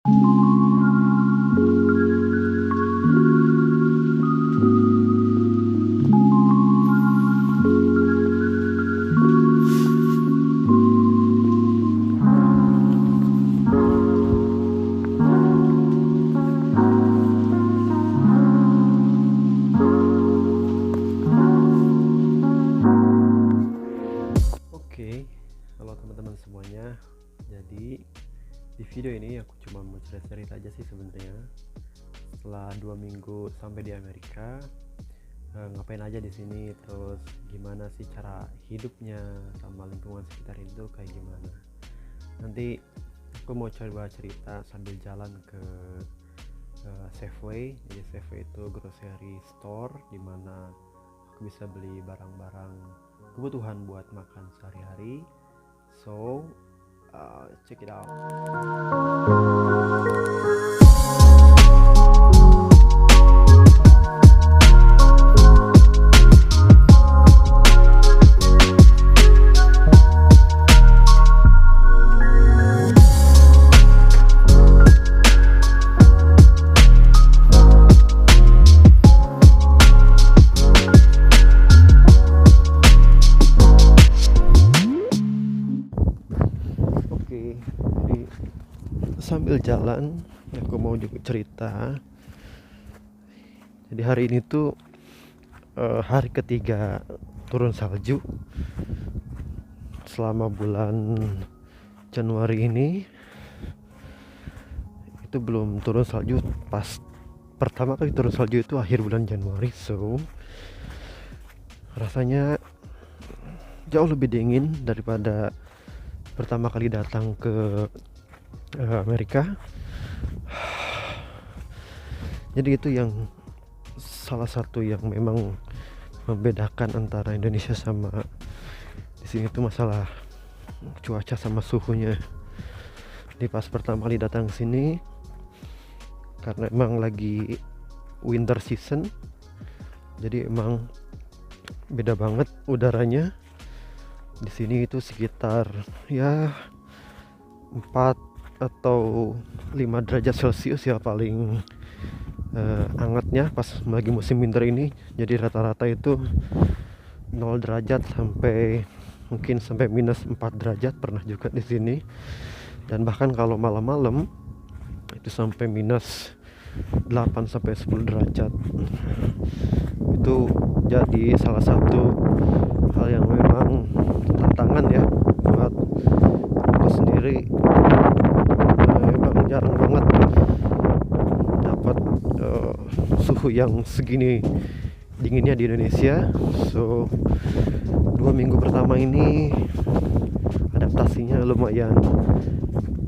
Oke, halo teman-teman semuanya. Jadi di video ini aku cuma mau cerita aja sih sebenarnya. Setelah 2 minggu sampai di Amerika, ngapain aja di sini, terus gimana sih cara hidupnya sama lingkungan sekitar itu kayak gimana. Nanti aku mau coba cerita sambil jalan ke Safeway. Jadi Safeway itu grocery store di mana aku bisa beli barang-barang kebutuhan buat makan sehari-hari. So check it out. Jadi sambil jalan aku mau juga cerita. Jadi hari ini tuh hari ketiga turun salju selama bulan Januari ini. Itu belum turun salju, pas pertama kali turun salju itu akhir bulan Januari. So rasanya jauh lebih dingin daripada pertama kali datang ke Amerika. Jadi itu yang salah satu yang memang membedakan antara Indonesia sama di sini, itu masalah cuaca sama suhunya. Di pas pertama kali datang ke sini, karena emang lagi winter season, jadi emang beda banget udaranya. Di sini itu sekitar ya 4 atau 5 derajat Celcius ya paling hangatnya pas lagi musim winter ini. Jadi rata-rata itu 0 derajat sampai mungkin sampai minus 4 derajat pernah juga di sini. Dan bahkan kalau malam-malam itu sampai minus 8 sampai 10 derajat. Itu jadi salah satu hal yang memang tantangan ya buat aku sendiri. Memang jarang banget dapat suhu yang segini dinginnya di Indonesia. So 2 minggu pertama ini adaptasinya lumayan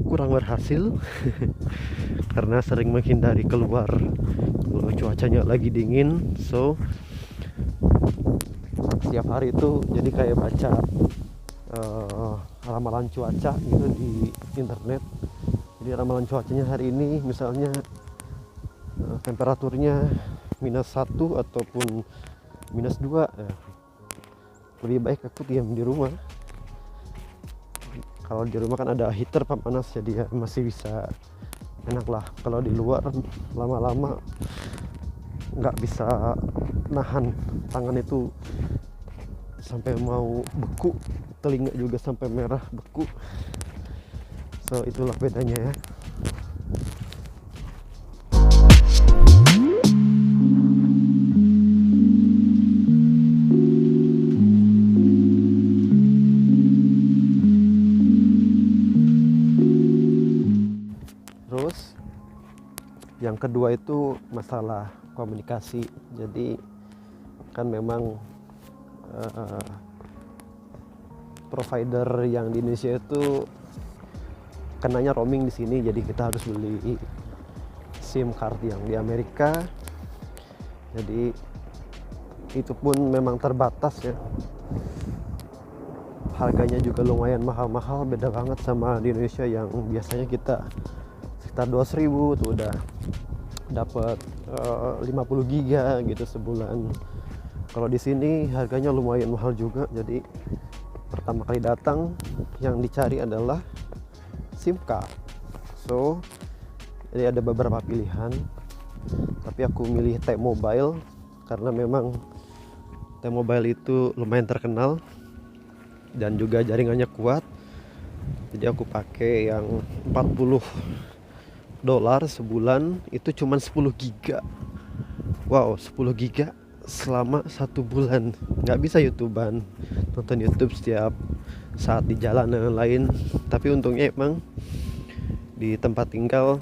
kurang berhasil karena sering menghindari keluar kalau cuacanya lagi dingin. So setiap hari itu jadi kayak baca ramalan cuaca gitu di internet. Jadi ramalan cuacanya hari ini misalnya temperaturnya -1 ataupun -2, lebih baik aku diam di rumah. Kalau di rumah kan ada heater pemanas, jadi ya masih bisa enak lah. Kalau di luar lama-lama nggak bisa nahan, tangan itu sampai mau beku, telinga juga sampai merah beku. So itulah bedanya ya. Terus yang kedua itu masalah komunikasi. Jadi kan memang provider yang di Indonesia itu kenanya roaming di sini, jadi kita harus beli SIM card yang di Amerika. Jadi itu pun memang terbatas ya. Harganya juga lumayan mahal-mahal, beda banget sama di Indonesia yang biasanya kita sekitar 200.000 tuh udah dapat 50 giga gitu sebulan. Kalau di sini harganya lumayan mahal juga. Jadi pertama kali datang yang dicari adalah SIM card. So Jadi ada beberapa pilihan, tapi aku milih T-Mobile karena memang T-Mobile itu lumayan terkenal dan juga jaringannya kuat. Jadi aku pakai yang $40 sebulan, itu cuman 10 giga. Wow, 10 giga selama 1 bulan. Nggak bisa YouTubean, nonton YouTube setiap saat di jalan dan lain-lain. Tapi untungnya emang di tempat tinggal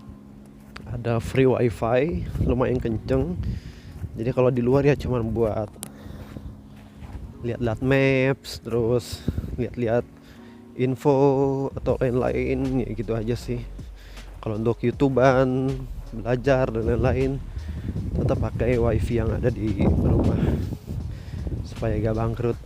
ada free wifi lumayan kenceng. Jadi kalau di luar ya cuman buat lihat-lihat maps, terus lihat-lihat info atau lain-lain, ya gitu aja sih. Kalau untuk YouTubean, belajar dan lain-lain, tetap pakai wifi yang ada di rumah supaya gak bangkrut.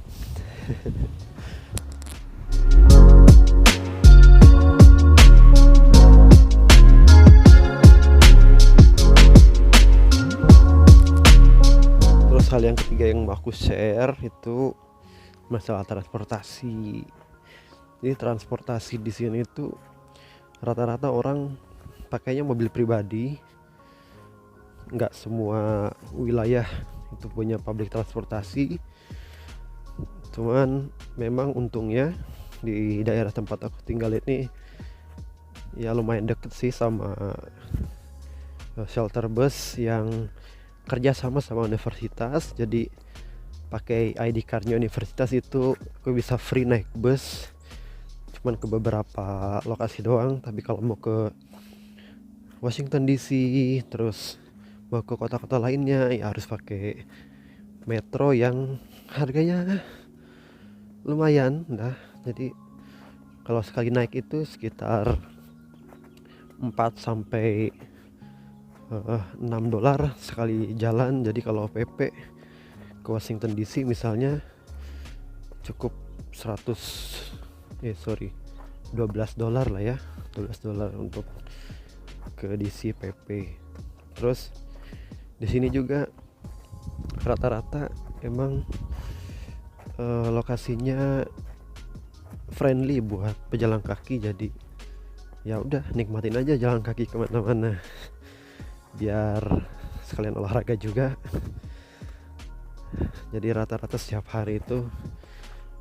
Terus hal yang ketiga yang mau aku share itu masalah transportasi. Jadi transportasi di sini itu rata-rata orang pakainya mobil pribadi. Nggak semua wilayah itu punya public transportasi. Cuman memang untungnya di daerah tempat aku tinggal ini ya lumayan deket sih sama shelter bus yang kerja sama universitas. Jadi pakai ID cardnya universitas itu aku bisa free naik bus, cuman ke beberapa lokasi doang. Tapi kalau mau ke Washington DC, terus mau ke kota-kota lainnya, ya harus pakai metro yang harganya lumayan. Nah, jadi kalau sekali naik itu sekitar 4 sampai $6 sekali jalan. Jadi kalau PP ke Washington DC misalnya cukup $12 lah ya, $12 untuk ke DC PP. Terus di sini juga rata-rata emang lokasinya friendly buat pejalan kaki. Jadi ya udah nikmatin aja jalan kaki kemana-mana, biar sekalian olahraga juga. Jadi rata-rata setiap hari itu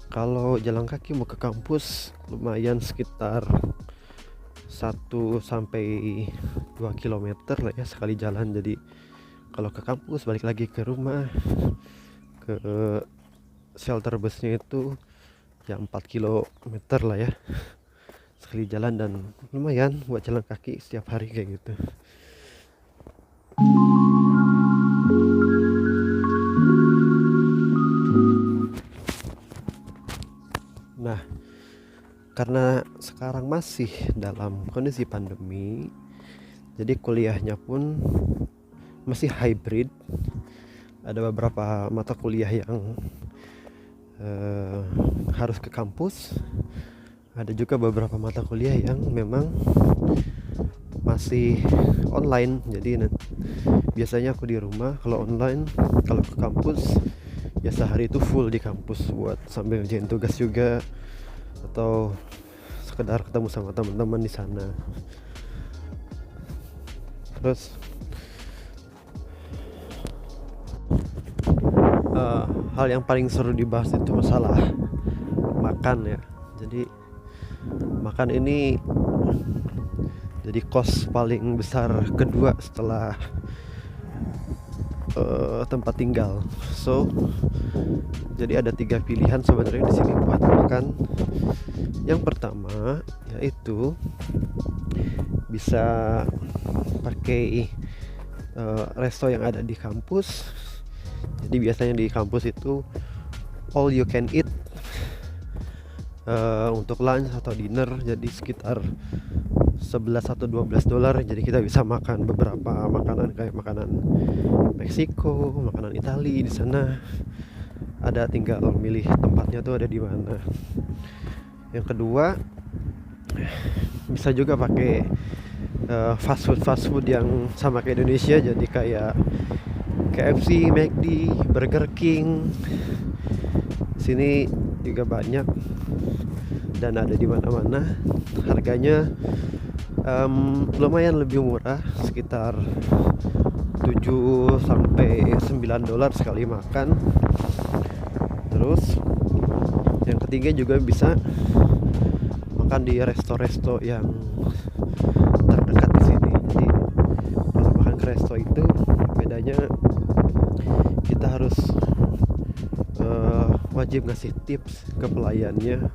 kalau jalan kaki mau ke kampus lumayan sekitar 1 sampai 2 kilometer lah ya sekali jalan. Jadi kalau ke kampus balik lagi ke rumah, ke shelter busnya itu ya 4 kilometer lah ya sekali jalan, dan lumayan buat jalan kaki setiap hari kayak gitu. Nah, karena sekarang masih dalam kondisi pandemi, jadi kuliahnya pun masih hybrid. Ada beberapa mata kuliah yang harus ke kampus, ada juga beberapa mata kuliah yang memang masih online. Jadi biasanya aku di rumah. Kalau online, kalau ke kampus ya sehari itu full di kampus buat sambil ngerjain tugas juga, atau sekedar ketemu sama teman-teman di sana. Terus hal yang paling seru dibahas itu masalah makan ya. Jadi makan ini jadi kos paling besar kedua setelah tempat tinggal. So jadi ada 3 pilihan sebenarnya di sini buat makan. Yang pertama yaitu bisa pakai resto yang ada di kampus. Jadi biasanya di kampus itu all you can eat untuk lunch atau dinner. Jadi sekitar $11 atau $12. Jadi kita bisa makan beberapa makanan kayak makanan Meksiko, makanan Itali di sana. Ada, tinggal milih tempatnya tuh ada di mana. Yang kedua, bisa juga pakai fast food yang sama kayak Indonesia. Jadi kayak KFC, McD, Burger King. Sini juga banyak dan ada di mana-mana. Harganya lumayan lebih murah, sekitar 7 sampai 9 dolar sekali makan. Terus yang ketiga juga bisa makan di resto-resto yang terdekat di sini. Jadi kalau makan ke resto itu bedanya kita harus wajib ngasih tips ke pelayannya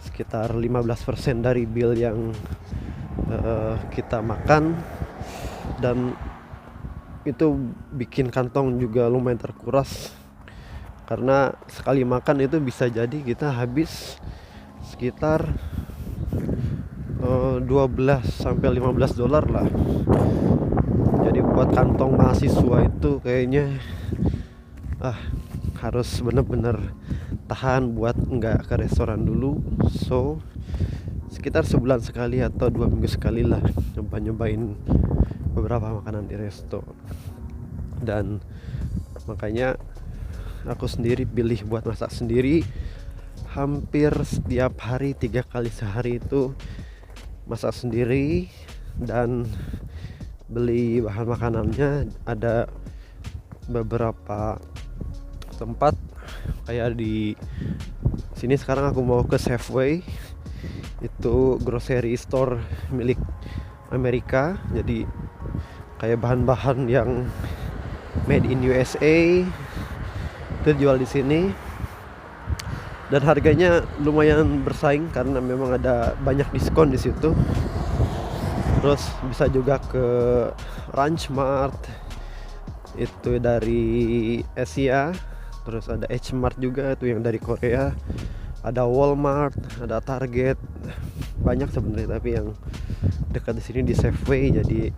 sekitar 15% dari bill yang kita makan, dan itu bikin kantong juga lumayan terkuras karena sekali makan itu bisa jadi kita habis sekitar 12 sampai 15 dolar lah. Jadi buat kantong mahasiswa itu kayaknya harus bener-bener tahan buat nggak ke restoran dulu. So sekitar sebulan sekali atau 2 minggu sekali lah nyobain beberapa makanan di resto. Dan makanya aku sendiri pilih buat masak sendiri. Hampir setiap hari, 3 kali sehari itu masak sendiri, dan beli bahan makanannya ada beberapa tempat kayak di sini. Sekarang aku mau ke Safeway, itu grocery store milik Amerika. Jadi kayak bahan-bahan yang made in USA itu jual di sini, dan harganya lumayan bersaing karena memang ada banyak diskon di situ. Terus bisa juga ke Ranch Mart, itu dari Asia. Terus ada H Mart juga, itu yang dari Korea. Ada Walmart, ada Target, banyak sebenarnya, tapi yang dekat di sini di Safeway. Jadi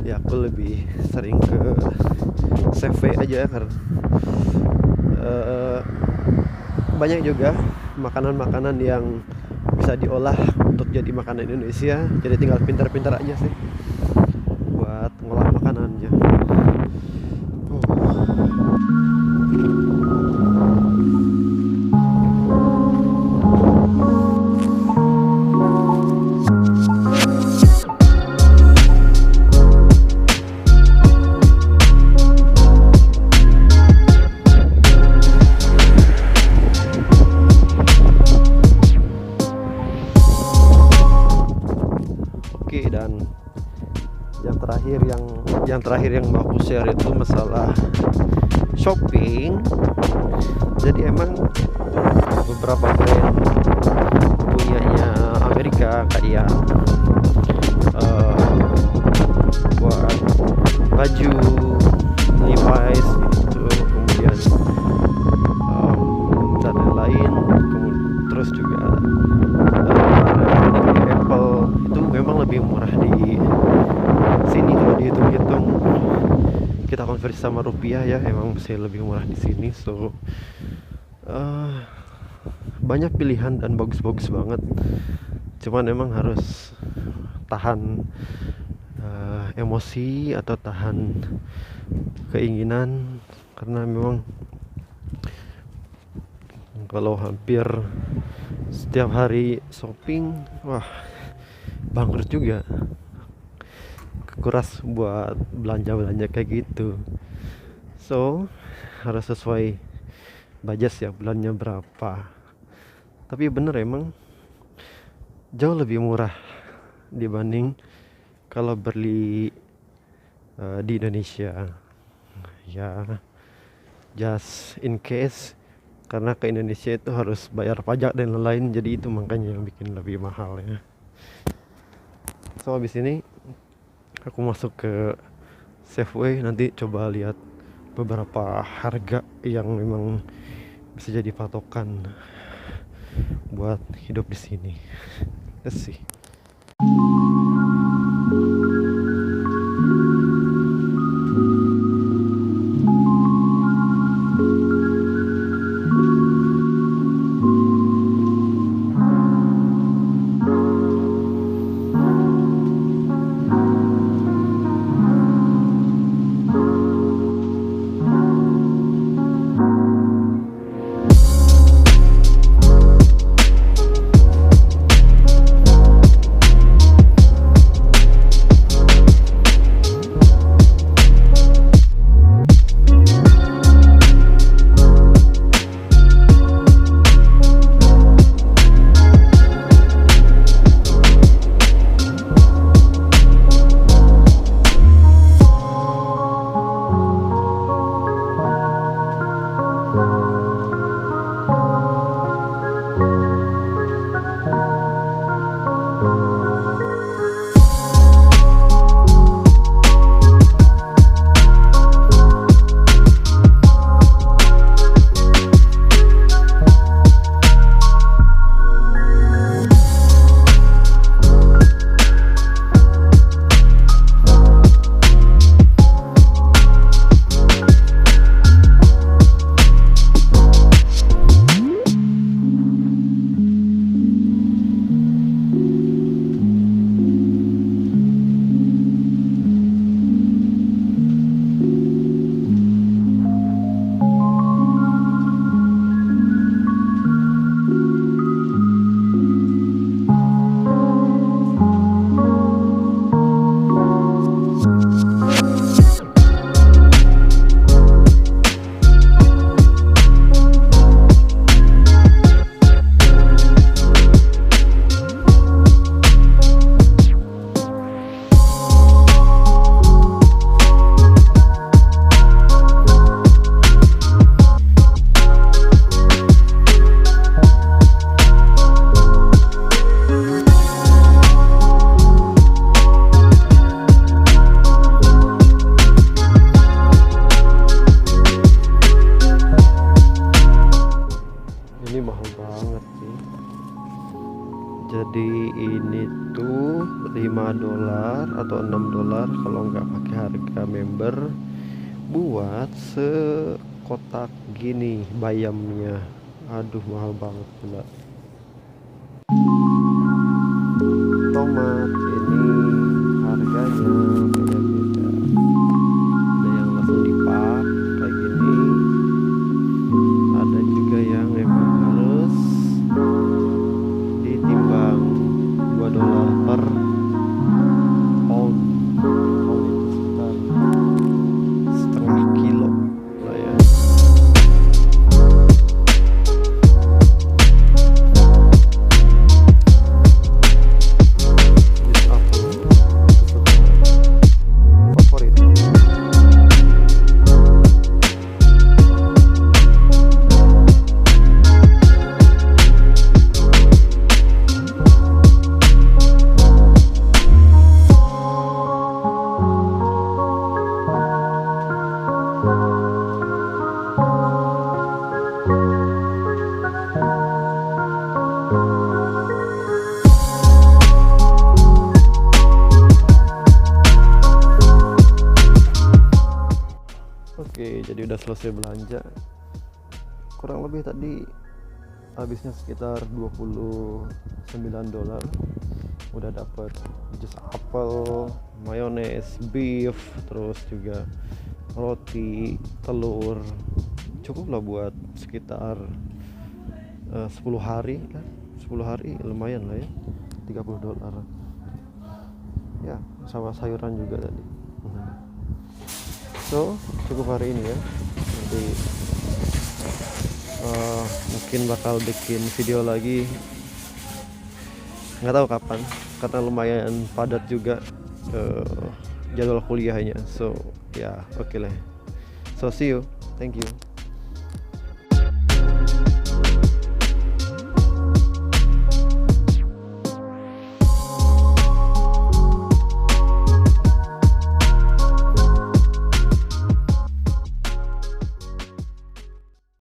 ya aku lebih sering ke Safeway aja karena banyak juga makanan-makanan yang bisa diolah untuk jadi makanan Indonesia. Jadi tinggal pintar-pintar aja sih buat ngolah makanannya. Oke, dan yang terakhir yang mau aku share itu masalah shopping. Jadi emang beberapa brand punyanya Amerika kayak buat baju Levi's gitu, kemudian dan lain-lain. Terus juga Apple itu memang lebih murah di sini. Kalau dihitung-hitung kita konversi sama rupiah ya, emang masih lebih murah di sini. So banyak pilihan dan bagus-bagus banget. Cuman emang harus tahan emosi atau tahan keinginan, karena memang kalau hampir setiap hari shopping, wah bangkrut juga, kekuras buat belanja kayak gitu. So harus sesuai budget ya, bulannya berapa. Tapi bener emang jauh lebih murah dibanding kalau beli di Indonesia ya. Just in case, karena ke Indonesia itu harus bayar pajak dan lain-lain, jadi itu makanya yang bikin lebih mahal ya. So habis ini aku masuk ke Safeway, nanti coba lihat beberapa harga yang memang bisa jadi patokan buat hidup di sini. Let's see. bayar kalau nggak pakai harga member buat sekotak gini bayamnya. Aduh mahal banget pula. Tomat ini harganya beda-beda, ada yang langsung dipak kayak gini, ada juga yang memang harus ditimbang $2 per pound. Pound itu sekitar setengah kilo lah ya. Jenis apel kesukaan favorit. Oke, jadi udah selesai belanja. Kurang lebih tadi habisnya sekitar $29. Udah dapet jus apel, mayones, beef, terus juga roti, telur. Cukup lah buat sekitar 10 hari kan. 10 hari lumayan lah ya, $30 ya, sama sayuran juga tadi. So cukup hari ini ya, nanti mungkin bakal bikin video lagi, nggak tahu kapan karena lumayan padat juga jadwal kuliahnya. So ya, oke lah. So see you, thank you.